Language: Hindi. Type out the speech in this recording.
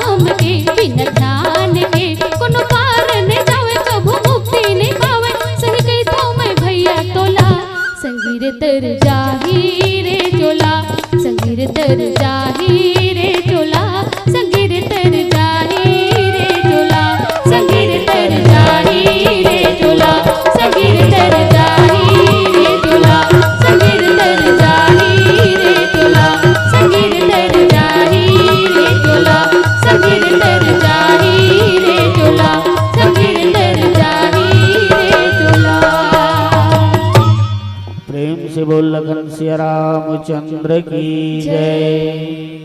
नाम के बिना ध्यान के कोनो पार न जावे कभू मुक्ति न पावे संग कही तो मैं भैया तोला संगीर तर जाही रे चोला संगीर तर जाही रे चोला संगीर तर जाही रे चोला संगीर तर जाही रे चोला संगीर तर जाही रे चोला संगीर तर जाही रे चोला संगीर तर जाही रे चोला संगीर तर जाही रे चोला संगीर तर जाही रे चोला। प्रेम से बोल लखन सिया रामचंद्र की जय।